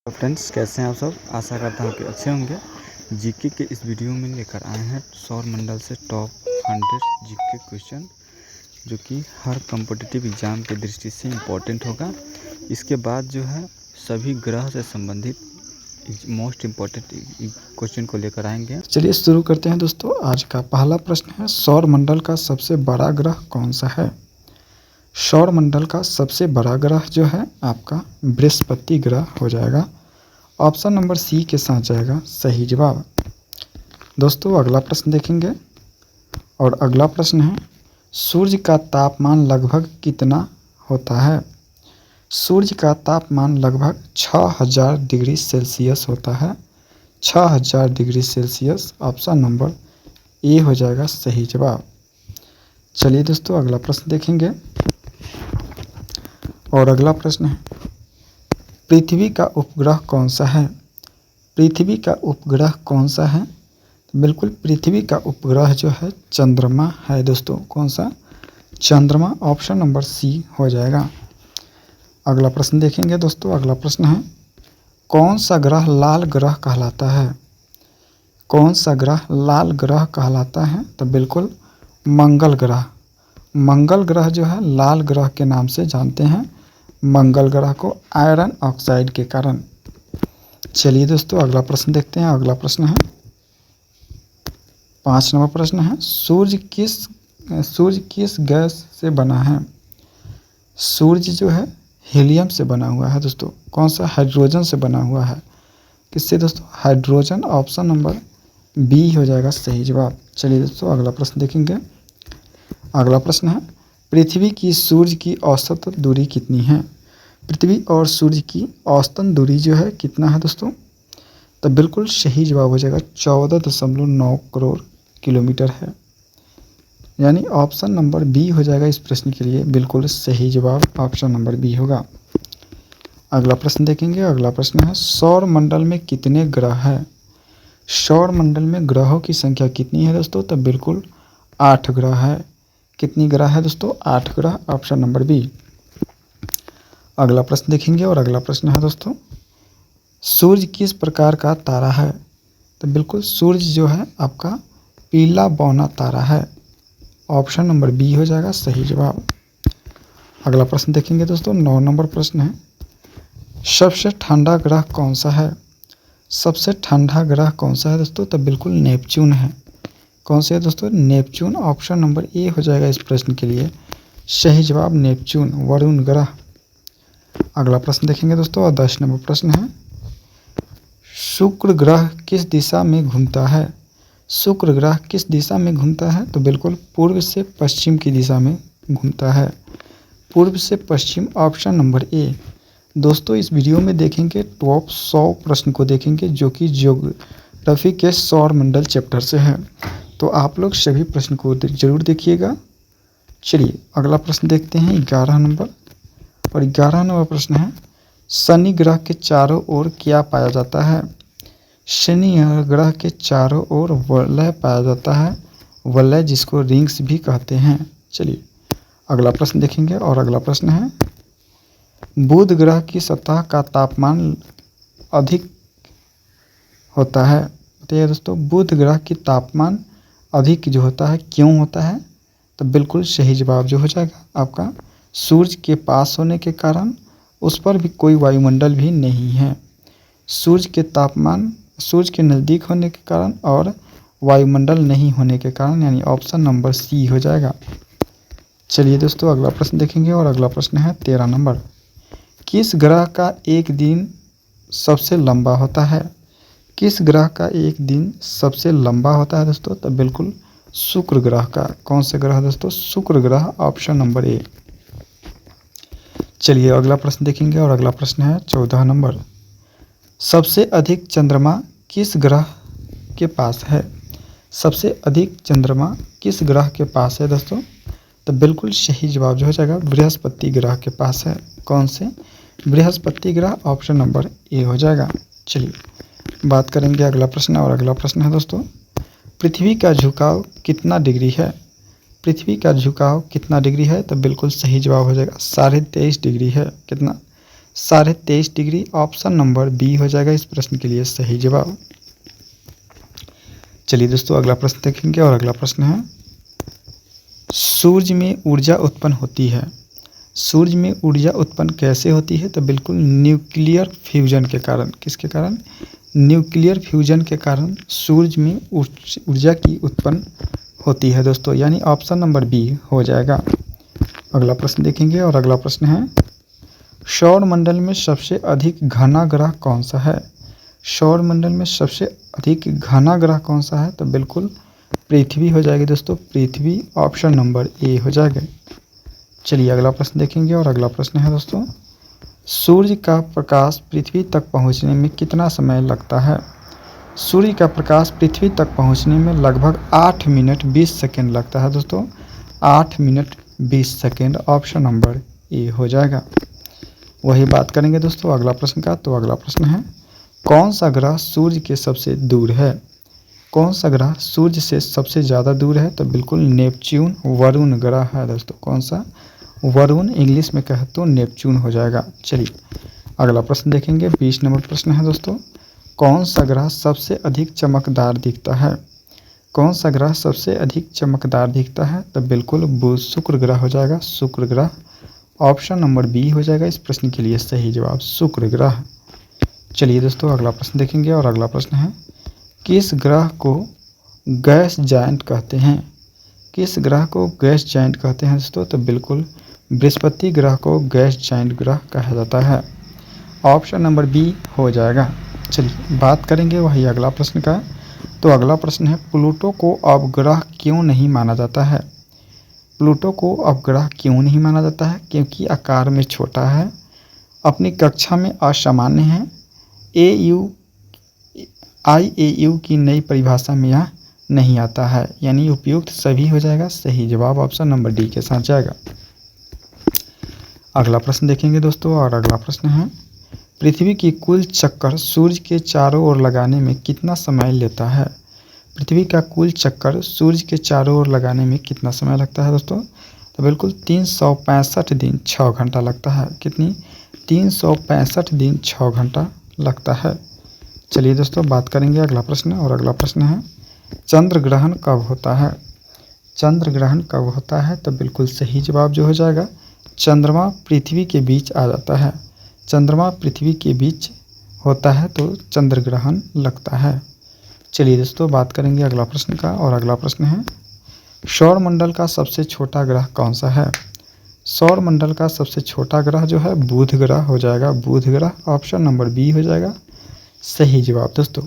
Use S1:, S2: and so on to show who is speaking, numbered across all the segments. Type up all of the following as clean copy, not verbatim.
S1: तो फ्रेंड्स, कैसे हैं आप सब। आशा करता हूँ कि अच्छे होंगे। जीके के इस वीडियो में लेकर आए हैं सौर मंडल से टॉप 100 जीके क्वेश्चन, जो कि हर कॉम्पिटिटिव एग्ज़ाम की दृष्टि से इम्पोर्टेंट होगा। इसके बाद जो है सभी ग्रह से संबंधित मोस्ट इम्पोर्टेंट क्वेश्चन को लेकर आएंगे।
S2: चलिए शुरू करते हैं दोस्तों। आज का पहला प्रश्न है, सौर मंडल का सबसे बड़ा ग्रह कौन सा है। सौर मंडल का सबसे बड़ा ग्रह जो है आपका बृहस्पति ग्रह हो जाएगा। ऑप्शन नंबर सी के साथ जाएगा सही जवाब। दोस्तों अगला प्रश्न देखेंगे और अगला प्रश्न है, सूर्य का तापमान लगभग कितना होता है। सूर्य का तापमान लगभग 6000 डिग्री सेल्सियस होता है। 6000 degree Celsius. Option number A हो जाएगा सही जवाब। चलिए दोस्तों अगला प्रश्न देखेंगे और अगला प्रश्न है, पृथ्वी का उपग्रह कौन सा है। पृथ्वी का उपग्रह कौन सा है। बिल्कुल पृथ्वी का उपग्रह जो है चंद्रमा है दोस्तों। कौन सा? चंद्रमा। ऑप्शन नंबर सी हो जाएगा। अगला प्रश्न देखेंगे दोस्तों। अगला प्रश्न है, कौन सा ग्रह लाल ग्रह कहलाता है। कौन सा ग्रह लाल ग्रह कहलाता है। तो बिल्कुल मंगल ग्रह। मंगल ग्रह जो है लाल ग्रह के नाम से जानते हैं, मंगल ग्रह को आयरन ऑक्साइड के कारण। चलिए दोस्तों अगला प्रश्न देखते हैं। अगला प्रश्न है 5 नंबर प्रश्न है, सूर्य किस गैस से बना है। सूर्य जो है हीलियम से बना हुआ है दोस्तों। कौन सा? हाइड्रोजन से बना हुआ है। किससे दोस्तों? हाइड्रोजन। ऑप्शन नंबर बी हो जाएगा सही जवाब। चलिए दोस्तों अगला प्रश्न देखेंगे। अगला प्रश्न है, पृथ्वी की सूर्य की औसत दूरी कितनी है। पृथ्वी और सूर्य की औसतन दूरी जो है कितना है दोस्तों। तो बिल्कुल सही जवाब हो जाएगा 14.9 करोड़ किलोमीटर है। यानी ऑप्शन नंबर बी हो जाएगा इस प्रश्न के लिए बिल्कुल सही जवाब। ऑप्शन नंबर बी होगा। अगला प्रश्न देखेंगे। अगला प्रश्न है, सौर मंडल में कितने ग्रह हैं। सौर मंडल में ग्रहों की संख्या कितनी है दोस्तों। तो बिल्कुल 8 ग्रह है। कितनी ग्रह है दोस्तों? 8 ग्रह। Option number B. अगला प्रश्न देखेंगे और अगला प्रश्न है दोस्तों, सूर्य किस प्रकार का तारा है। तो बिल्कुल सूर्य जो है आपका पीला बौना तारा है। ऑप्शन नंबर बी हो जाएगा सही जवाब। अगला प्रश्न देखेंगे दोस्तों। 9 नंबर प्रश्न है, सबसे ठंडा ग्रह कौन सा है। सबसे ठंडा ग्रह कौन सा है दोस्तों। तो बिल्कुल नेपच्यून है। कौन से है दोस्तों? नेपच्यून। ऑप्शन नंबर ए हो जाएगा इस प्रश्न के लिए सही जवाब, नेपच्यून वरुण ग्रह। अगला प्रश्न देखेंगे दोस्तों और 10 नंबर प्रश्न है, शुक्र ग्रह किस दिशा में घूमता है। शुक्र ग्रह किस दिशा में घूमता है। तो बिल्कुल पूर्व से पश्चिम की दिशा में घूमता है। पूर्व से पश्चिम। Option number A. दोस्तों इस वीडियो में देखेंगे टॉप 100 प्रश्न को देखेंगे, जो कि ज्योग्राफी के सौर मंडल चैप्टर से है। तो आप लोग सभी प्रश्न को जरूर देखिएगा। चलिए अगला प्रश्न देखते हैं 11 नंबर। और 11 नंबर प्रश्न है, शनि ग्रह के चारों ओर क्या पाया जाता है। शनि ग्रह के चारों ओर वलय पाया जाता है। वलय जिसको रिंग्स भी कहते हैं। चलिए अगला प्रश्न देखेंगे और अगला प्रश्न है, बुध ग्रह की सतह का तापमान अधिक होता है। बताइए दोस्तों, बुध ग्रह की तापमान अधिक जो होता है क्यों होता है। तो बिल्कुल सही जवाब जो हो जाएगा आपका, सूर्य के पास होने के कारण। उस पर भी कोई वायुमंडल भी नहीं है। सूर्य के तापमान सूर्य के नज़दीक होने के कारण और वायुमंडल नहीं होने के कारण, यानी ऑप्शन नंबर सी हो जाएगा। चलिए दोस्तों अगला प्रश्न देखेंगे और अगला प्रश्न है 13 नंबर, किस ग्रह का एक दिन सबसे लंबा होता है। किस ग्रह का एक दिन सबसे लंबा होता है दोस्तों। तो बिल्कुल शुक्र ग्रह का। कौन से ग्रह दोस्तों? शुक्र ग्रह। Option number A. चलिए अगला प्रश्न देखेंगे और अगला प्रश्न है 14 नंबर, सबसे अधिक चंद्रमा किस ग्रह के पास है। सबसे अधिक चंद्रमा किस ग्रह के पास है दोस्तों। तो बिल्कुल सही जवाब जो हो जाएगा बृहस्पति ग्रह के पास है। कौन से? बृहस्पति ग्रह। ऑप्शन नंबर ए हो जाएगा। चलिए बात करेंगे अगला प्रश्न और अगला प्रश्न है दोस्तों, पृथ्वी का झुकाव कितना डिग्री है। पृथ्वी का झुकाव कितना डिग्री है। तो बिल्कुल सही जवाब हो जाएगा 23.5 डिग्री है। कितना? 23.5 डिग्री। ऑप्शन नंबर बी हो जाएगा इस प्रश्न के लिए सही जवाब। चलिए दोस्तों अगला प्रश्न देखेंगे और अगला प्रश्न है, सूर्य में ऊर्जा उत्पन्न होती है। सूर्य में ऊर्जा उत्पन्न कैसे होती है? तो बिल्कुल न्यूक्लियर फ्यूजन के कारण। किसके कारण? न्यूक्लियर फ्यूजन के कारण सूर्य में ऊर्जा की उत्पन्न होती है दोस्तों, यानी ऑप्शन नंबर बी हो जाएगा। अगला प्रश्न देखेंगे और अगला प्रश्न है, सौर मंडल में सबसे अधिक घना ग्रह कौन सा है? सौर मंडल में सबसे अधिक घना ग्रह कौन सा है? तो बिल्कुल पृथ्वी हो जाएगी दोस्तों, पृथ्वी ऑप्शन नंबर ए हो जाएगा। चलिए अगला प्रश्न देखेंगे और अगला प्रश्न है दोस्तों, सूर्य का प्रकाश पृथ्वी तक पहुंचने में कितना समय लगता है? सूर्य का प्रकाश पृथ्वी तक पहुंचने में लगभग 8 मिनट 20 सेकेंड लगता है दोस्तों, 8 minute 20 second option number A हो जाएगा। वही बात करेंगे दोस्तों अगला प्रश्न का। तो अगला प्रश्न है, कौन सा ग्रह सूर्य के सबसे दूर है? कौन सा ग्रह सूर्य से सबसे ज़्यादा दूर है? तो बिल्कुल नेपच्यून, वरुण ग्रह है दोस्तों। कौन सा? वरुण, इंग्लिश में कहे तो नेपच्यून हो जाएगा। चलिए अगला प्रश्न देखेंगे, 20 नंबर प्रश्न है दोस्तों, कौन सा ग्रह सबसे अधिक चमकदार दिखता है? कौन सा ग्रह सबसे अधिक चमकदार दिखता है? तो बिल्कुल बुध, शुक्र ग्रह हो जाएगा, शुक्र ग्रह ऑप्शन नंबर बी हो जाएगा इस प्रश्न के लिए सही जवाब, शुक्र ग्रह। चलिए दोस्तों अगला प्रश्न देखेंगे और अगला प्रश्न है, किस ग्रह को गैस जायंट कहते हैं? किस ग्रह को गैस जायंट कहते हैं दोस्तों? तो बिल्कुल बृहस्पति ग्रह को गैस जायंट ग्रह कहा जाता है, ऑप्शन नंबर बी हो जाएगा। चलिए बात करेंगे वही अगला प्रश्न का। तो अगला प्रश्न है, प्लूटो को अपग्रह क्यों नहीं माना जाता है? प्लूटो को अपग्रह क्यों नहीं माना जाता है? क्योंकि आकार में छोटा है, अपनी कक्षा में असामान्य है, IAU की नई परिभाषा में यह नहीं आता है, यानी उपयुक्त सभी हो जाएगा सही जवाब, ऑप्शन नंबर डी के साथ जाएगा। अगला प्रश्न देखेंगे दोस्तों और अगला प्रश्न है, पृथ्वी की कुल चक्कर सूर्य के चारों ओर लगाने में कितना समय लेता है? पृथ्वी का कुल चक्कर सूर्य के चारों ओर लगाने में कितना समय लगता है दोस्तों? तो बिल्कुल 365 दिन 6 घंटा लगता है। कितनी? 365 दिन 6 घंटा लगता है। चलिए दोस्तों बात करेंगे अगला प्रश्न और अगला प्रश्न है, चंद्र ग्रहण कब होता है? चंद्र ग्रहण कब होता है? तो बिल्कुल सही जवाब जो हो जाएगा, चंद्रमा पृथ्वी के बीच आ जाता है, चंद्रमा पृथ्वी के बीच होता है तो चंद्र ग्रहण लगता है। चलिए दोस्तों बात करेंगे अगला प्रश्न का और अगला प्रश्न है, सौर मंडल का सबसे छोटा ग्रह कौन सा है? सौर मंडल का सबसे छोटा ग्रह जो है बुध ग्रह हो जाएगा, बुध ग्रह ऑप्शन नंबर बी हो जाएगा सही जवाब। दोस्तों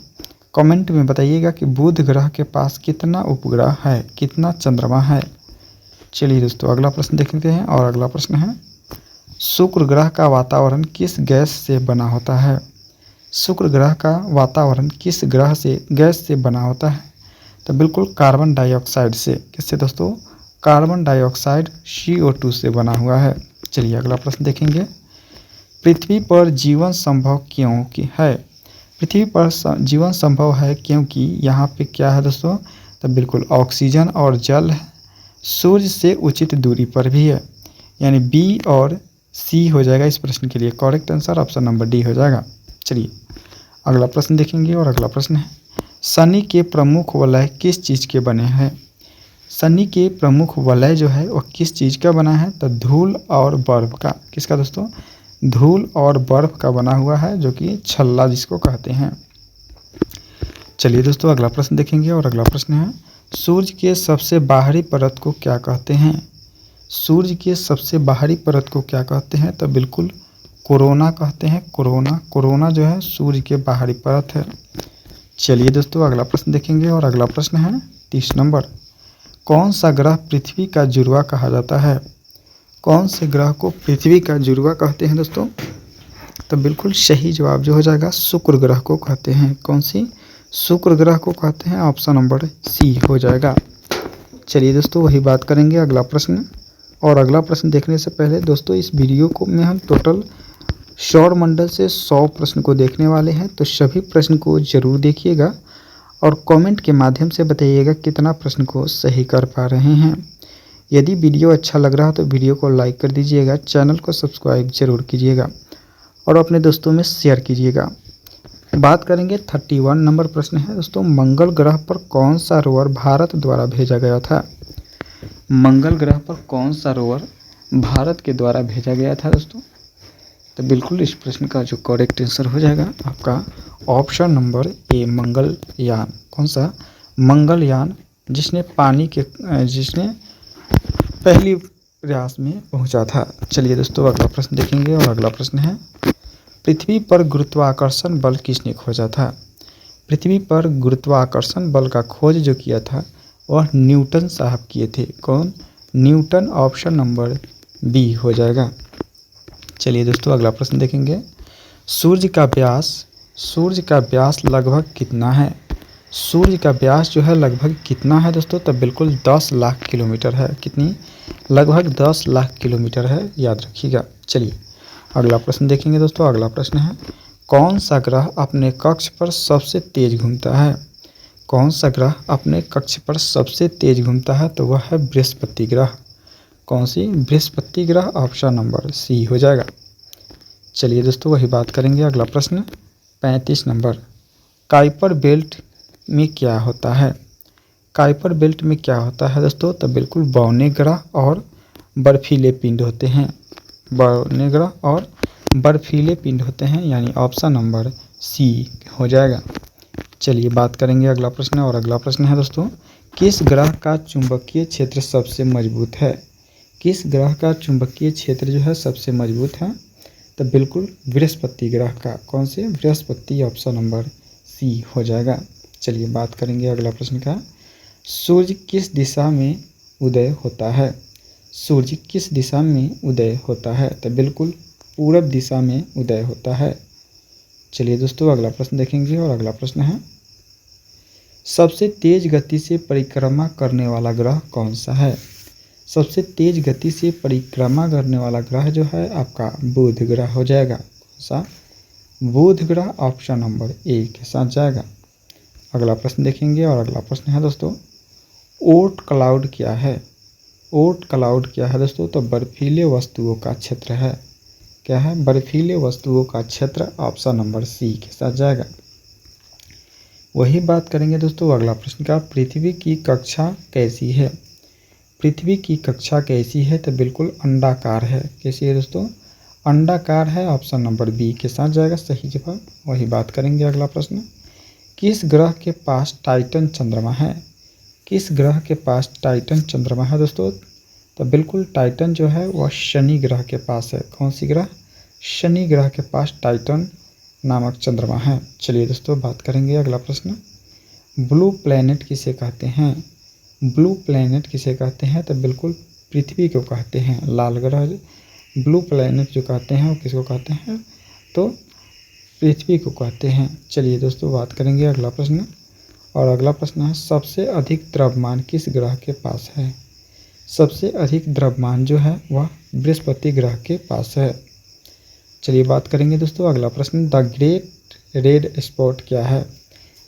S2: कमेंट में बताइएगा कि बुध ग्रह के पास कितना उपग्रह है, कितना चंद्रमा है। चलिए दोस्तों अगला प्रश्न देखते हैं और अगला प्रश्न है, शुक्र ग्रह का वातावरण किस गैस से बना होता है? शुक्र ग्रह का वातावरण किस गैस से बना होता है? तो बिल्कुल कार्बन डाइऑक्साइड से। किससे दोस्तों? कार्बन डाइऑक्साइड CO2 से बना हुआ है। चलिए अगला प्रश्न देखेंगे, पृथ्वी पर जीवन संभव क्यों की है? पृथ्वी पर जीवन संभव है क्योंकि यहाँ पे क्या है दोस्तों? तो बिल्कुल ऑक्सीजन और जल है, सूर्य से उचित दूरी पर भी है, यानी बी और सी हो जाएगा इस प्रश्न के लिए correct answer, option number D हो जाएगा। चलिए अगला प्रश्न देखेंगे और अगला प्रश्न है, शनि के प्रमुख वलय किस चीज़ के बने हैं? शनि के प्रमुख वलय जो है वह किस चीज़ का बना है? तो धूल और बर्फ का। किसका दोस्तों? धूल और बर्फ का बना हुआ है, जो कि छल्ला जिसको कहते हैं। चलिए दोस्तों अगला प्रश्न देखेंगे और अगला प्रश्न है, सूर्य के सबसे बाहरी परत को क्या कहते हैं? सूर्य के सबसे बाहरी परत को क्या कहते हैं? तो बिल्कुल कोरोना कहते हैं, कोरोना जो है सूर्य के बाहरी परत है। चलिए दोस्तों अगला प्रश्न देखेंगे और अगला प्रश्न है 30 नंबर, कौन सा ग्रह पृथ्वी का जुड़वा कहा जाता है? कौन से ग्रह को पृथ्वी का जुड़वा कहते हैं दोस्तों? तो बिल्कुल सही जवाब जो हो जाएगा, शुक्र ग्रह को कहते हैं। कौन सी? शुक्र ग्रह को कहते हैं, ऑप्शन नंबर सी हो जाएगा। चलिए दोस्तों वही बात करेंगे अगला प्रश्न, और अगला प्रश्न देखने से पहले दोस्तों इस वीडियो को में हम टोटल सौर मंडल से 100 प्रश्न को देखने वाले हैं, तो सभी प्रश्न को जरूर देखिएगा और कमेंट के माध्यम से बताइएगा कितना प्रश्न को सही कर पा रहे हैं। यदि वीडियो अच्छा लग रहा है तो वीडियो को लाइक कर दीजिएगा, चैनल को सब्सक्राइब जरूर कीजिएगा और अपने दोस्तों में शेयर कीजिएगा। बात करेंगे 31 नंबर प्रश्न है दोस्तों, मंगल ग्रह पर कौन सा रोवर भारत द्वारा भेजा गया था? मंगल ग्रह पर कौन सा रोवर भारत के द्वारा भेजा गया था दोस्तों? तो बिल्कुल इस प्रश्न का जो करेक्ट आंसर हो जाएगा आपका ऑप्शन नंबर ए, मंगलयान। कौन सा? मंगलयान, जिसने जिसने पहली प्रयास में पहुंचा था। चलिए दोस्तों अगला प्रश्न देखेंगे, और अगला प्रश्न है, पृथ्वी पर गुरुत्वाकर्षण बल किसने खोजा था? पृथ्वी पर गुरुत्वाकर्षण बल का खोज जो किया था वह न्यूटन साहब किए थे। कौन? न्यूटन। ऑप्शन नंबर बी हो जाएगा। चलिए दोस्तों अगला प्रश्न देखेंगे, सूर्य का व्यास लगभग कितना है? सूर्य का व्यास जो है लगभग कितना है दोस्तों? तो बिल्कुल 10 लाख किलोमीटर है। कितनी? लगभग 10 लाख किलोमीटर है, याद रखिएगा। चलिए अगला प्रश्न देखेंगे दोस्तों। अगला प्रश्न है, कौन सा ग्रह अपने कक्ष पर सबसे तेज घूमता है? कौन सा ग्रह अपने कक्ष पर सबसे तेज घूमता है? तो वह है बृहस्पति ग्रह। कौन सी? बृहस्पति ग्रह। ऑप्शन नंबर सी हो जाएगा। चलिए दोस्तों वही बात करेंगे। अगला प्रश्न 35 नंबर, काइपर बेल्ट में क्या होता है? काइपर बेल्ट में क्या होता है दोस्तों? तो बिल्कुल बौने ग्रह और बर्फीले पिंड होते हैं। बौने ग्रह और बर्फीले पिंड होते हैं, यानी ऑप्शन नंबर सी हो जाएगा। चलिए बात करेंगे अगला प्रश्न, और अगला प्रश्न है दोस्तों, किस ग्रह का चुंबकीय क्षेत्र सबसे मजबूत है? किस ग्रह का चुंबकीय क्षेत्र जो है सबसे मजबूत है? तो बिल्कुल बृहस्पति ग्रह का। कौन से? बृहस्पति। ऑप्शन नंबर सी हो जाएगा। चलिए बात करेंगे अगला प्रश्न का, सूर्य किस दिशा में उदय होता है? सूर्य किस दिशा में उदय होता है? तो बिल्कुल पूरब दिशा में उदय होता है। चलिए दोस्तों अगला प्रश्न देखेंगे, और अगला प्रश्न है, सबसे तेज गति से परिक्रमा करने वाला ग्रह कौन सा है? सबसे तेज गति से परिक्रमा करने वाला ग्रह जो है आपका बुध ग्रह हो जाएगा। कौन सा? बुध ग्रह। ऑप्शन नंबर ए के साथ जाएगा। अगला प्रश्न देखेंगे, और अगला प्रश्न है दोस्तों, ओर्ट क्लाउड क्या है? ओर्ट क्लाउड क्या है दोस्तों? तो बर्फीले वस्तुओं का क्षेत्र है। क्या है? बर्फीले वस्तुओं का क्षेत्र। ऑप्शन नंबर सी के साथ जाएगा। वही बात करेंगे दोस्तों अगला प्रश्न का, पृथ्वी की कक्षा कैसी है? पृथ्वी की कक्षा कैसी है? तो बिल्कुल अंडाकार है। कैसी है दोस्तों? अंडाकार है। ऑप्शन नंबर बी के साथ जाएगा सही जवाब। वही बात करेंगे अगला प्रश्न, किस ग्रह के पास टाइटन चंद्रमा है? किस ग्रह के पास टाइटन चंद्रमा है दोस्तों? तो बिल्कुल टाइटन जो है वह शनि ग्रह के पास है। कौन सी ग्रह? शनि ग्रह के पास टाइटन नामक चंद्रमा है। चलिए दोस्तों बात करेंगे अगला प्रश्न, ब्लू प्लैनेट किसे कहते हैं? ब्लू प्लैनेट किसे कहते हैं? तो बिल्कुल पृथ्वी को कहते हैं। लाल ग्रह ब्लू प्लैनेट जो कहते हैं वो किसको कहते हैं? तो पृथ्वी को कहते हैं। चलिए दोस्तों बात करेंगे अगला प्रश्न, और अगला प्रश्न है, सबसे अधिक द्रव्यमान किस ग्रह के पास है? सबसे अधिक द्रव्यमान जो है वह बृहस्पति ग्रह के पास है। चलिए बात करेंगे दोस्तों अगला प्रश्न, द ग्रेट रेड स्पॉट क्या है?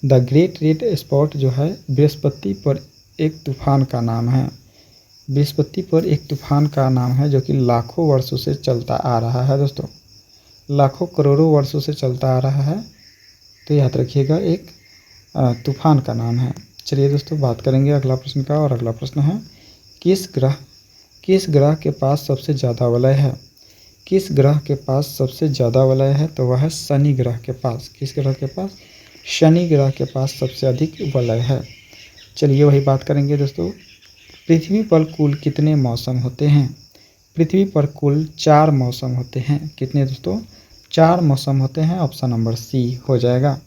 S2: द ग्रेट रेड स्पॉट जो है बृहस्पति पर एक तूफान का नाम है। बृहस्पति पर एक तूफान का नाम है जो कि लाखों वर्षों से चलता आ रहा है दोस्तों, लाखों करोड़ों वर्षों से चलता आ रहा है। तो याद रखिएगा एक तूफान का नाम है। चलिए दोस्तों बात करेंगे अगला प्रश्न का, और अगला प्रश्न है, किस ग्रह के पास सबसे ज़्यादा वलय है? किस ग्रह के पास सबसे ज़्यादा वलय है? तो वह है शनि ग्रह के पास। किस ग्रह के पास? शनि ग्रह के पास सबसे अधिक वलय है। चलिए वही बात करेंगे दोस्तों, पृथ्वी पर कुल कितने मौसम होते हैं? पृथ्वी पर कुल 4 मौसम होते हैं। कितने दोस्तों? 4 मौसम होते हैं। ऑप्शन नंबर सी हो जाएगा।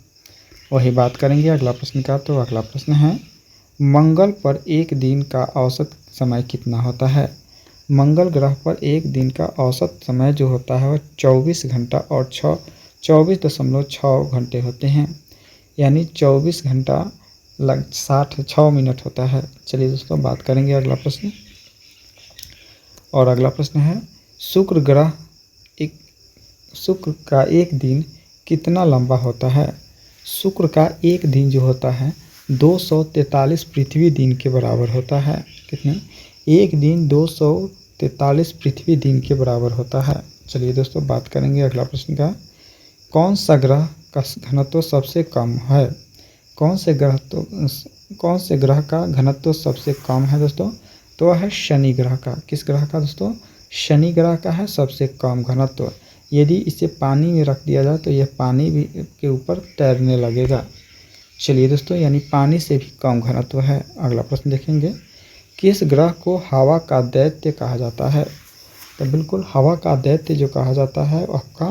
S2: वही बात करेंगे अगला प्रश्न का, तो अगला प्रश्न है, मंगल पर एक दिन का औसत समय कितना होता है? मंगल ग्रह पर एक दिन का औसत समय जो होता है वह 24 घंटा और 24.6 घंटे होते हैं, यानी 24 घंटा 6 मिनट होता है। चलिए दोस्तों बात करेंगे अगला प्रश्न, और अगला प्रश्न है, शुक्र का एक दिन कितना लंबा होता है? शुक्र का एक दिन जो होता है 243 पृथ्वी दिन के बराबर होता है। कितने? एक दिन 243 पृथ्वी दिन के बराबर होता है। चलिए दोस्तों बात करेंगे अगला प्रश्न का। कौन सा ग्रह का घनत्व सबसे कम है? कौन से ग्रह का घनत्व सबसे कम है दोस्तों? तो वह है शनि ग्रह का। किस ग्रह का दोस्तों? शनि ग्रह का है सबसे कम घनत्व। यदि इसे पानी में रख दिया जाए तो यह पानी भी के ऊपर तैरने लगेगा। चलिए दोस्तों, यानी पानी से भी कम घनत्व है। अगला प्रश्न देखेंगे, किस ग्रह को हवा का दैत्य कहा जाता है? तो बिल्कुल हवा का दैत्य जो कहा जाता है आपका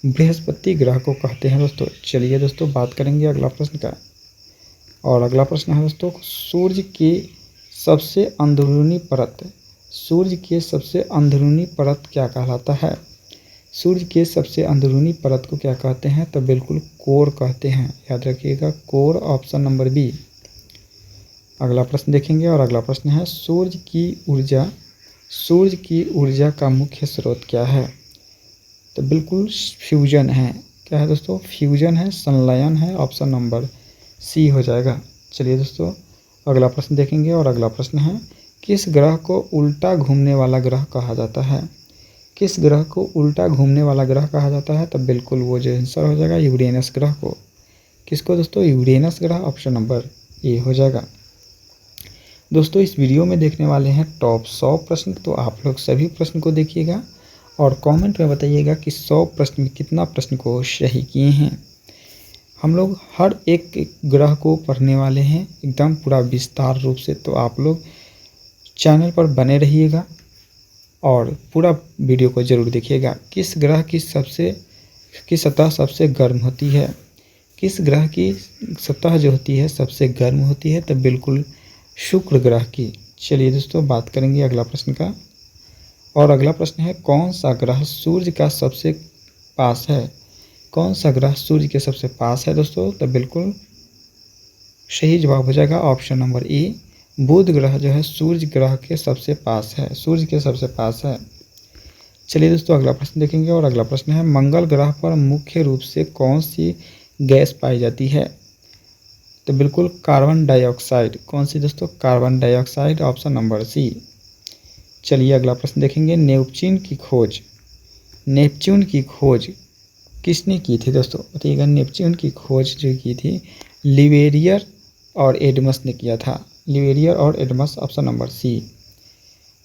S2: बृहस्पति ग्रह को कहते हैं दोस्तों। चलिए दोस्तों बात करेंगे अगला प्रश्न का। और अगला प्रश्न है दोस्तों, सूर्य की सबसे अंदरूनी परत, सूर्य के सबसे अंदरूनी परत क्या कहलाता है? सूर्य के सबसे अंदरूनी परत को क्या कहते हैं? तो बिल्कुल कोर कहते हैं। याद रखिएगा, कोर, ऑप्शन नंबर बी। अगला प्रश्न देखेंगे और अगला प्रश्न है, सूर्य की ऊर्जा का मुख्य स्रोत क्या है? तो बिल्कुल फ्यूजन है। क्या है दोस्तों? फ्यूजन है, संलयन है, ऑप्शन नंबर सी हो जाएगा। चलिए दोस्तों अगला प्रश्न देखेंगे और अगला प्रश्न है, किस ग्रह को उल्टा घूमने वाला ग्रह कहा जाता है? किस ग्रह को उल्टा घूमने वाला ग्रह कहा जाता है? तो बिल्कुल वो जो आंसर हो जाएगा यूरेनस ग्रह को। किसको दोस्तों? यूरेनस ग्रह, ऑप्शन नंबर ए हो जाएगा। दोस्तों इस वीडियो में देखने वाले हैं टॉप 100 प्रश्न, तो आप लोग सभी प्रश्न को देखिएगा और कमेंट में बताइएगा कि 100 प्रश्न में कितना प्रश्न को सही किए हैं। हम लोग हर एक ग्रह को पढ़ने वाले हैं एकदम पूरा विस्तार रूप से, तो आप लोग चैनल पर बने रहिएगा और पूरा वीडियो को ज़रूर देखिएगा। किस ग्रह की सतह सबसे गर्म होती है? किस ग्रह की सतह जो होती है सबसे गर्म होती है? तो बिल्कुल शुक्र ग्रह की। चलिए दोस्तों बात करेंगे अगला प्रश्न का। और अगला प्रश्न है, कौन सा ग्रह सूर्य का सबसे पास है? कौन सा ग्रह सूर्य के सबसे पास है दोस्तों? तो बिल्कुल सही जवाब हो जाएगा ऑप्शन नंबर ए। बुध ग्रह जो है सूर्य ग्रह के सबसे पास है, सूर्य के सबसे पास है। चलिए दोस्तों अगला प्रश्न देखेंगे और अगला प्रश्न है, मंगल ग्रह पर मुख्य रूप से कौन सी गैस पाई जाती है? तो बिल्कुल कार्बन डाइऑक्साइड। कौन सी दोस्तों? Carbon dioxide, option number C. चलिए अगला प्रश्न देखेंगे, नेपच्यून की खोज किसने की थी दोस्तों? बताइएगा। नेपच्यून की खोज जो की थी लिवेरियर और एडमस ने किया था। लिवेरियर और एडमस, ऑप्शन नंबर सी।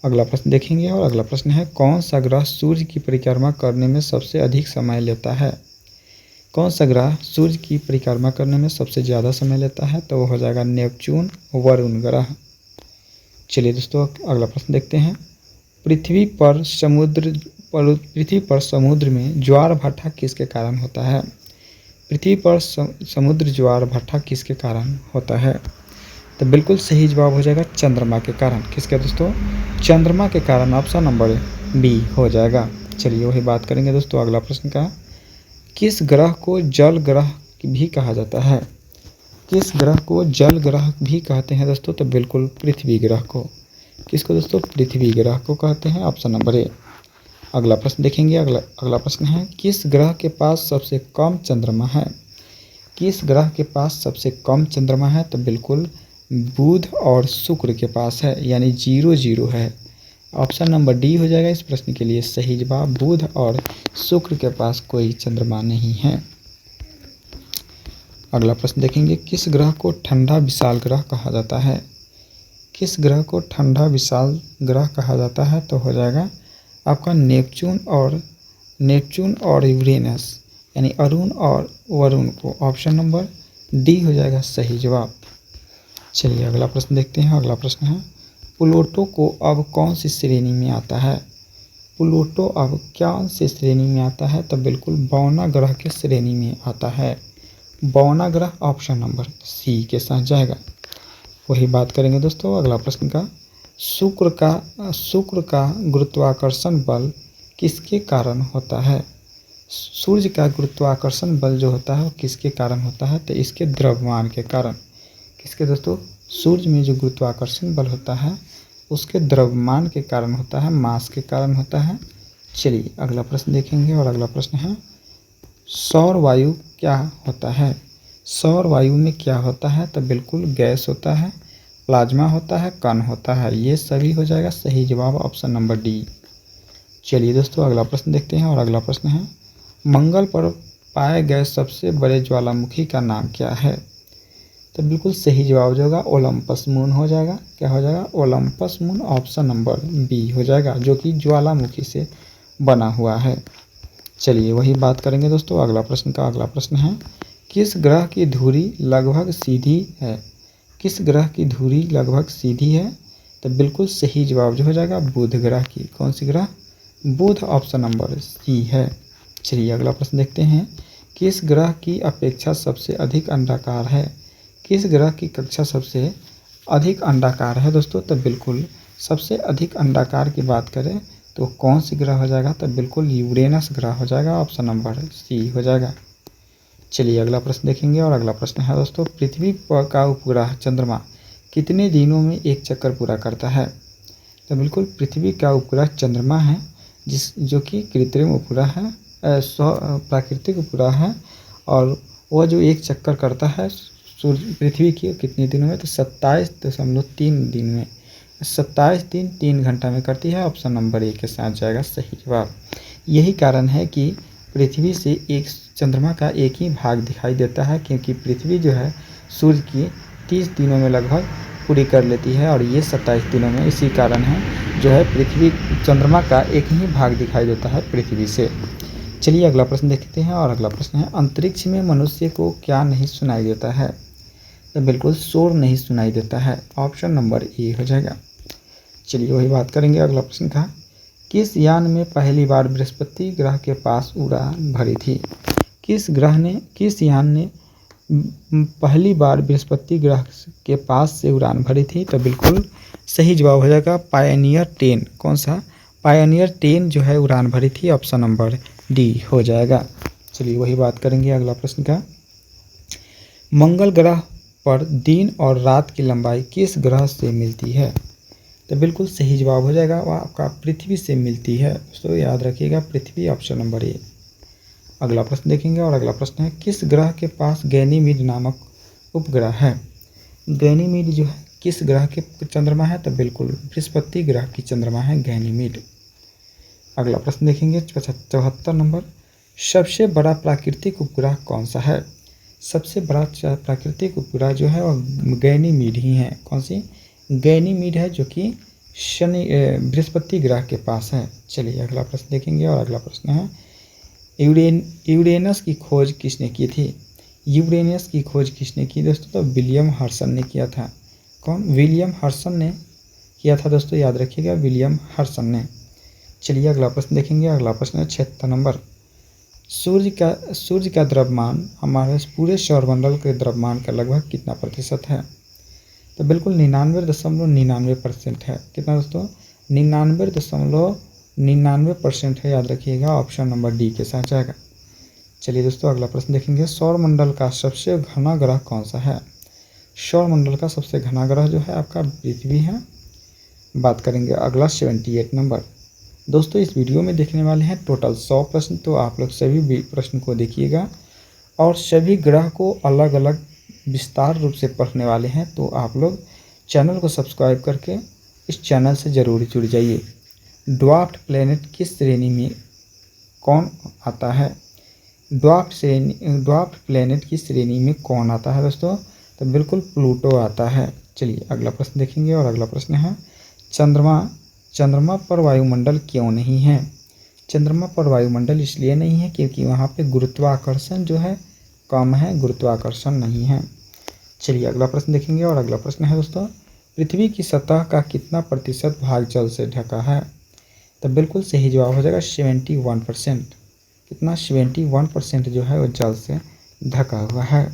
S2: अगला प्रश्न देखेंगे और अगला प्रश्न है, कौन सा ग्रह सूर्य की परिक्रमा करने में सबसे अधिक समय लेता है? कौन सा ग्रह सूर्य की परिक्रमा करने में सबसे ज़्यादा समय लेता है? तो वो हो जाएगा नेपच्यून, वरुण ग्रह। चलिए दोस्तों अगला प्रश्न देखते हैं, पृथ्वी पर समुद्र में ज्वार भाटा किसके कारण होता है? पृथ्वी पर समुद्र ज्वार भाटा किसके कारण होता है? तो बिल्कुल सही जवाब हो जाएगा चंद्रमा के कारण। किसके दोस्तों? चंद्रमा के कारण, ऑप्शन नंबर बी हो जाएगा। चलिए वही बात करेंगे दोस्तों अगला प्रश्न का। किस ग्रह को जल ग्रह भी कहा जाता है? किस ग्रह को जल ग्रह भी कहते हैं दोस्तों? तो बिल्कुल पृथ्वी ग्रह को। किसको दोस्तों? पृथ्वी ग्रह को कहते हैं, ऑप्शन नंबर ए। अगला प्रश्न देखेंगे। अगला प्रश्न है, किस ग्रह के पास सबसे कम चंद्रमा है? किस ग्रह के पास सबसे कम चंद्रमा है? तो बिल्कुल बुध और शुक्र के पास है, यानी 0 है। ऑप्शन नंबर डी हो जाएगा इस प्रश्न के लिए सही जवाब। बुध और शुक्र के पास कोई चंद्रमा नहीं है। अगला प्रश्न देखेंगे, किस ग्रह को ठंडा विशाल ग्रह कहा जाता है? किस ग्रह को ठंडा विशाल ग्रह कहा जाता है? तो हो जाएगा आपका नेपच्यून और यूरेनस, यानी अरुण और वरुण को। ऑप्शन नंबर डी हो जाएगा सही जवाब। चलिए अगला प्रश्न देखते हैं। अगला प्रश्न है, प्लूटो को अब कौन सी श्रेणी में आता है? प्लूटो अब कौन सी श्रेणी में आता है? तो बिल्कुल बौना ग्रह के श्रेणी में आता है। बौना ग्रह, ऑप्शन नंबर सी के साथ जाएगा। वही बात करेंगे दोस्तों अगला प्रश्न का। शुक्र का गुरुत्वाकर्षण बल किसके कारण होता है? सूर्य का गुरुत्वाकर्षण बल जो होता है वो किसके कारण होता है? तो इसके द्रव्यमान के कारण। किसके दोस्तों? सूर्य में जो गुरुत्वाकर्षण बल होता है उसके द्रव्यमान के कारण होता है, मास के कारण होता है। चलिए अगला प्रश्न देखेंगे और अगला प्रश्न है, सौर वायु क्या होता है? सौर वायु में क्या होता है? तो बिल्कुल गैस होता है, प्लाज्मा होता है, कण होता है। ये सभी हो जाएगा सही जवाब, ऑप्शन नंबर डी। चलिए दोस्तों अगला प्रश्न देखते हैं और अगला प्रश्न है, मंगल पर पाए गए सबसे बड़े ज्वालामुखी का नाम क्या है? तो बिल्कुल सही जवाब जो होगा ओलंपस मून हो जाएगा। क्या हो जाएगा? Olympus moon, option number B हो जाएगा, जो कि ज्वालामुखी से बना हुआ है। चलिए वही बात करेंगे दोस्तों अगला प्रश्न का। अगला प्रश्न है, किस ग्रह की धुरी लगभग सीधी है? किस ग्रह की धुरी लगभग सीधी है? तो बिल्कुल सही जवाब जो हो जाएगा बुध ग्रह की। कौन सी ग्रह? बुध, ऑप्शन नंबर सी है। चलिए अगला प्रश्न देखते हैं, किस ग्रह की अपेक्षा सबसे अधिक अंडाकार है? किस ग्रह की कक्षा सबसे अधिक अंडाकार है दोस्तों? तो बिल्कुल सबसे अधिक अंडाकार की बात करें तो कौन सी ग्रह हो जाएगा? तो बिल्कुल यूरेनस ग्रह हो जाएगा, ऑप्शन नंबर सी हो जाएगा। चलिए अगला प्रश्न देखेंगे और अगला प्रश्न है दोस्तों, पृथ्वी का उपग्रह चंद्रमा कितने दिनों में एक चक्कर पूरा करता है? तो बिल्कुल पृथ्वी का उपग्रह चंद्रमा है, जो कि कृत्रिम उपग्रह है, प्राकृतिक उपग्रह है, और वह जो एक चक्कर करता है सूर्य पृथ्वी की कितने दिनों में? तो 27.3 दिन में, 27 दिन 3 घंटा में करती है, ऑप्शन नंबर ए के साथ जाएगा सही जवाब। यही कारण है कि पृथ्वी से एक चंद्रमा का एक ही भाग दिखाई देता है, क्योंकि पृथ्वी जो है सूर्य की 30 दिनों में लगभग पूरी कर लेती है और ये 27 दिनों में। इसी कारण है जो है पृथ्वी चंद्रमा का एक ही भाग दिखाई देता है पृथ्वी से। चलिए अगला प्रश्न देखते हैं और अगला प्रश्न है, अंतरिक्ष में मनुष्य को क्या नहीं सुनाई देता है? तो बिल्कुल शोर नहीं सुनाई देता है, ऑप्शन नंबर ए हो जाएगा। चलिए वही बात करेंगे अगला प्रश्न का, किस यान में पहली बार बृहस्पति ग्रह के पास उड़ान भरी थी? किस यान ने पहली बार बृहस्पति ग्रह के पास से उड़ान भरी थी? तो बिल्कुल सही जवाब हो जाएगा पायनियर 10। कौन सा? पायनियर 10 जो है उड़ान भरी थी, ऑप्शन नंबर डी हो जाएगा। चलिए वही बात करेंगे अगला प्रश्न का, मंगल ग्रह पर दिन और रात की लंबाई किस ग्रह से मिलती है? तो बिल्कुल सही जवाब हो जाएगा वह आपका पृथ्वी से मिलती है। दोस्तों याद रखिएगा पृथ्वी, ऑप्शन नंबर ए। अगला प्रश्न देखेंगे और अगला प्रश्न है, किस ग्रह के पास गैनीमीड नामक उपग्रह है? गैनीमीड जो है किस ग्रह के चंद्रमा है? तो बिल्कुल बृहस्पति ग्रह की चंद्रमा है गैनीमीड। अगला प्रश्न देखेंगे 74 नंबर, सबसे बड़ा प्राकृतिक उपग्रह कौन सा है? सबसे बड़ा प्राकृतिक उपग्रह जो है वह गैनीमीड ही है। कौन सी? गैनीमीड है, जो कि बृहस्पति ग्रह के पास है। चलिए अगला प्रश्न देखेंगे और अगला प्रश्न है, यूरेनस की खोज किसने की थी? यूरेनस की खोज किसने की दोस्तों? तो विलियम हर्सन ने किया था। कौन? विलियम हर्सन ने किया था दोस्तों, याद रखिएगा विलियम हर्सन ने। चलिए अगला प्रश्न देखेंगे। अगला प्रश्न है 76 नंबर, सूर्य का द्रव्यमान हमारे पूरे सौरमंडल के द्रव्यमान का लगभग कितना प्रतिशत है? तो बिल्कुल 99.99% है। कितना दोस्तों? 99.99% है, याद रखिएगा, ऑप्शन नंबर डी के साथ जाएगा। चलिए दोस्तों अगला प्रश्न देखेंगे, सौरमंडल का सबसे घना ग्रह कौन सा है? सौरमंडल का सबसे घना ग्रह जो है आपका पृथ्वी है। बात करेंगे अगला 78 नंबर। दोस्तों इस वीडियो में देखने वाले हैं टोटल 100 प्रश्न, तो आप लोग सभी प्रश्न को देखिएगा और सभी ग्रह को अलग अलग विस्तार रूप से पढ़ने वाले हैं, तो आप लोग चैनल को सब्सक्राइब करके इस चैनल से ज़रूर जुड़ जाइए। ड्वार्फ प्लैनेट किस श्रेणी में कौन आता है? ड्वार्फ प्लैनेट की श्रेणी में कौन आता है दोस्तों? तो बिल्कुल प्लूटो आता है। चलिए अगला प्रश्न देखेंगे और अगला प्रश्न है, चंद्रमा पर वायुमंडल क्यों नहीं है? चंद्रमा पर वायुमंडल इसलिए नहीं है क्योंकि वहाँ पे गुरुत्वाकर्षण जो है कम है, गुरुत्वाकर्षण नहीं है। चलिए अगला प्रश्न देखेंगे और अगला प्रश्न है दोस्तों, पृथ्वी की सतह का कितना प्रतिशत भाग जल से ढका है? तो बिल्कुल सही जवाब हो जाएगा 71%। कितना? 71% जो है वो जल से ढका हुआ है।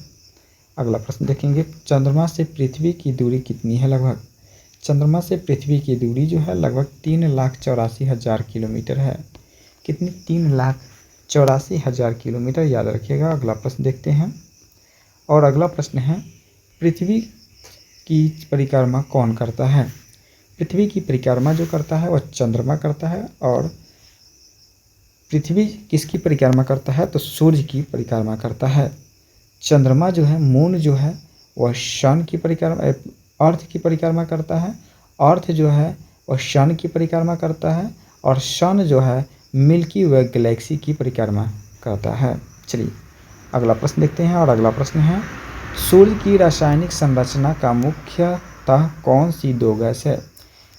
S2: अगला प्रश्न देखेंगे, चंद्रमा से पृथ्वी की दूरी कितनी है लगभग? चंद्रमा से पृथ्वी की दूरी जो है लगभग 3,84,000 किलोमीटर है। कितनी? 3,84,000 किलोमीटर, याद रखिएगा। अगला प्रश्न देखते हैं और अगला प्रश्न है, पृथ्वी की परिक्रमा कौन करता है? पृथ्वी की परिक्रमा जो करता है वह चंद्रमा करता है, और पृथ्वी किसकी परिक्रमा करता है? तो सूर्य की परिक्रमा करता है। चंद्रमा जो है, मून जो है वह सन की परिक्रमा, अर्थ की परिक्रमा करता है। अर्थ जो है वह सन की परिक्रमा करता है, और सन जो है मिल्की वे गैलेक्सी की परिक्रमा करता है। चलिए अगला प्रश्न देखते हैं, और अगला प्रश्न है सूर्य की रासायनिक संरचना का मुख्यतः कौन सी दो गैस है?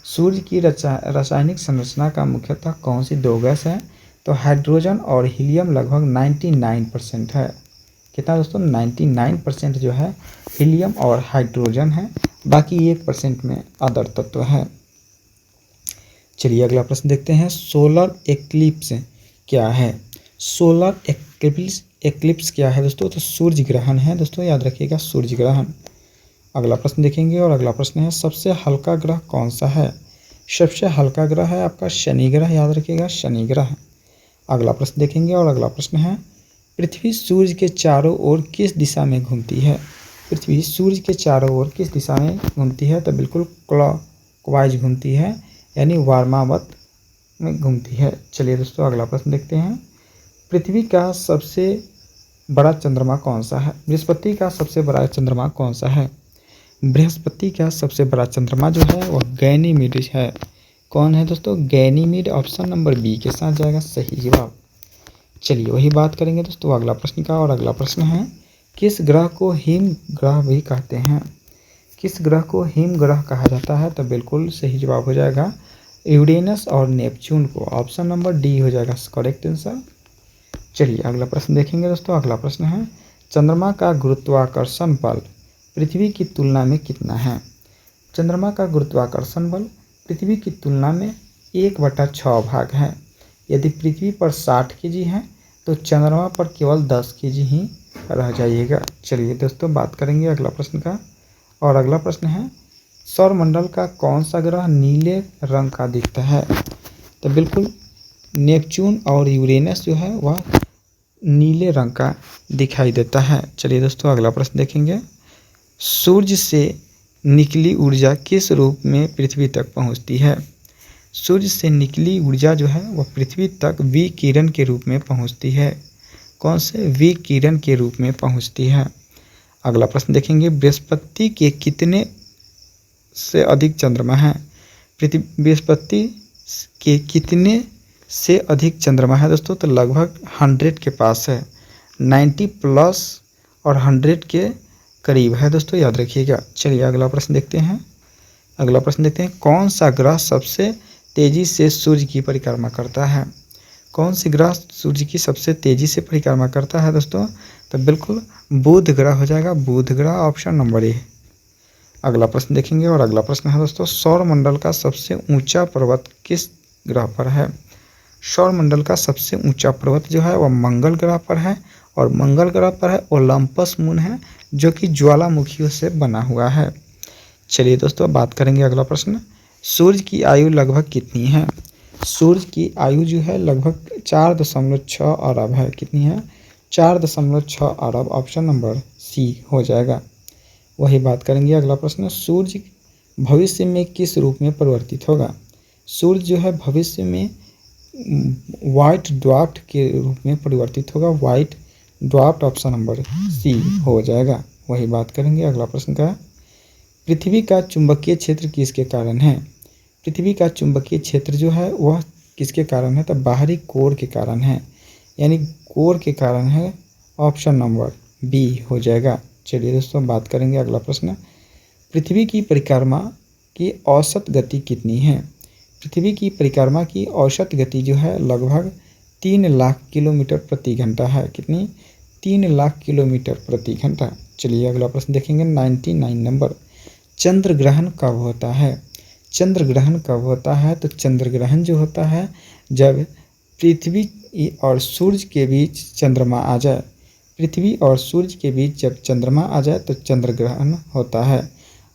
S2: सूर्य की रासायनिक संरचना का मुख्यतः कौन सी दो गैस है? तो हाइड्रोजन और हीलियम लगभग 99% है। कितना दोस्तों? 99% जो है हीलियम और हाइड्रोजन है, बाकी 1% में अदर तत्व है। चलिए अगला प्रश्न देखते हैं, सोलर एक्लिप्स क्या है? सोलर एक्लिप्स क्या है दोस्तों? तो सूर्य ग्रहण है दोस्तों, याद रखिएगा सूर्य ग्रहण। अगला प्रश्न देखेंगे, और अगला प्रश्न है सबसे हल्का ग्रह कौन सा है? सबसे हल्का ग्रह है आपका शनि ग्रह, याद रखिएगा शनि ग्रह। अगला प्रश्न देखेंगे, और अगला प्रश्न है पृथ्वी सूर्य के चारों ओर किस दिशा में घूमती है? पृथ्वी सूर्य के चारों ओर किस दिशा में घूमती है? तो बिल्कुल क्लॉकवाइज घूमती है, यानी वार्मावत में घूमती है। चलिए दोस्तों अगला प्रश्न देखते हैं, पृथ्वी का सबसे बड़ा चंद्रमा कौन सा है? बृहस्पति का सबसे बड़ा चंद्रमा कौन सा है? बृहस्पति का सबसे बड़ा चंद्रमा जो है वह गैनीमीड है। कौन है दोस्तों? गैनीमीड। ऑप्शन नंबर बी के साथ जाएगा सही जवाब। चलिए वही बात करेंगे दोस्तों अगला प्रश्न का, और अगला प्रश्न है किस ग्रह को हिम ग्रह भी कहते हैं? किस ग्रह को हिम ग्रह कहा जाता है? तो बिल्कुल सही जवाब हो जाएगा यूरेनस और नेपच्यून को। ऑप्शन नंबर डी हो जाएगा करेक्ट आंसर। चलिए अगला प्रश्न देखेंगे दोस्तों। अगला प्रश्न है चंद्रमा का गुरुत्वाकर्षण बल पृथ्वी की तुलना में कितना है? चंद्रमा का गुरुत्वाकर्षण बल पृथ्वी की तुलना में 1/6 भाग है। यदि पृथ्वी पर 60 kg है तो चंद्रमा पर केवल 10 kg ही रह जाइएगा। चलिए दोस्तों बात करेंगे अगला प्रश्न का, और अगला प्रश्न है सौरमंडल का कौन सा ग्रह नीले रंग का दिखता है? तो बिल्कुल नेपच्यून और यूरेनस जो है वह नीले रंग का दिखाई देता है। चलिए दोस्तों अगला प्रश्न देखेंगे, सूर्य से निकली ऊर्जा किस रूप में पृथ्वी तक पहुंचती है? सूर्य से निकली ऊर्जा जो है वह पृथ्वी तक विकिरण के रूप में पहुंचती है। कौन से? विकिरण के रूप में पहुंचती है। अगला प्रश्न देखेंगे, बृहस्पति के कितने से अधिक चंद्रमा हैं? बृहस्पति के कितने से अधिक चंद्रमा है दोस्तों? तो लगभग 100 के पास है, 90 प्लस और 100 के करीब है दोस्तों, याद रखिएगा। चलिए अगला प्रश्न देखते हैं। अगला प्रश्न देखते हैं, कौन सा ग्रह सबसे तेजी से सूर्य की परिक्रमा करता है? कौन सी ग्रह सूर्य की सबसे तेजी से परिक्रमा करता है दोस्तों? तो बिल्कुल बुध ग्रह हो जाएगा, बुध ग्रह। Option number A. अगला प्रश्न देखेंगे, और अगला प्रश्न है दोस्तों सौरमंडल का सबसे ऊंचा पर्वत किस ग्रह पर है? सौरमंडल का सबसे ऊंचा पर्वत जो है वह मंगल ग्रह पर है, और मंगल ग्रह पर है ओलंपस मून है, जो कि ज्वालामुखियों से बना हुआ है। चलिए दोस्तों बात करेंगे अगला प्रश्न, सूर्य की आयु लगभग कितनी है? सूर्य की आयु जो है लगभग 4.6 अरब है। कितनी है? 4.6 अरब। ऑप्शन नंबर सी हो जाएगा। वही बात करेंगे अगला प्रश्न, सूर्य भविष्य में किस रूप में परिवर्तित होगा? सूर्य जो है भविष्य में व्हाइट ड्वार्फ के रूप में परिवर्तित होगा, white dwarf. Option number C हो जाएगा। वही बात करेंगे अगला प्रश्न का, पृथ्वी का चुंबकीय क्षेत्र किसके कारण है? पृथ्वी का चुंबकीय क्षेत्र जो है वह किसके कारण है? तो बाहरी कोर के कारण है, यानी कोर के कारण है। ऑप्शन नंबर बी हो जाएगा। चलिए दोस्तों बात करेंगे अगला प्रश्न, पृथ्वी की परिक्रमा की औसत गति कितनी है? पृथ्वी की परिक्रमा की औसत गति जो है लगभग 3 लाख किलोमीटर प्रति घंटा है। कितनी? 3 लाख किलोमीटर प्रति घंटा। चलिए अगला प्रश्न देखेंगे 99 नंबर, चंद्र ग्रहण कब होता है? चंद्र ग्रहण कब होता है? तो चंद्र ग्रहण जो होता है जब पृथ्वी और सूर्य के बीच चंद्रमा आ जाए। पृथ्वी और सूर्य के बीच जब चंद्रमा आ जाए तो चंद्र ग्रहण होता है,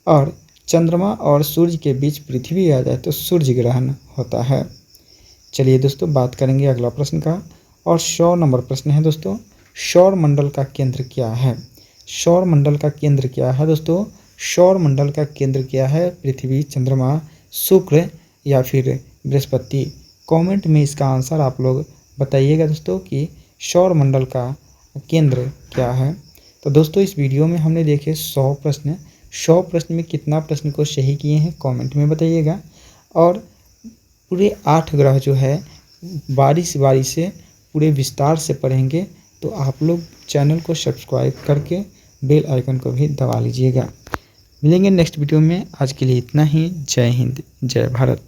S2: और चंद्रमा और सूर्य के बीच पृथ्वी आ जाए तो सूर्य ग्रहण होता है। चलिए दोस्तों बात करेंगे अगला प्रश्न का, और 100 नंबर प्रश्न है दोस्तों, सौरमंडल का केंद्र क्या है? सौरमंडल का केंद्र क्या है दोस्तों? सौरमंडल का केंद्र क्या है? पृथ्वी, चंद्रमा, शुक्र या फिर बृहस्पति? कमेंट में इसका आंसर आप लोग बताइएगा दोस्तों कि सौरमंडल का केंद्र क्या है। तो दोस्तों इस वीडियो में हमने देखे 100 प्रश्न। 100 प्रश्न में कितना प्रश्न को सही किए हैं कमेंट में बताइएगा, और पूरे 8 ग्रह जो है बारी से पूरे विस्तार से पढ़ेंगे। तो आप लोग चैनल को सब्सक्राइब करके बेल आइकन को भी दबा लीजिएगा। मिलेंगे नेक्स्ट वीडियो में। आज के लिए इतना ही। जय हिंद, जय भारत।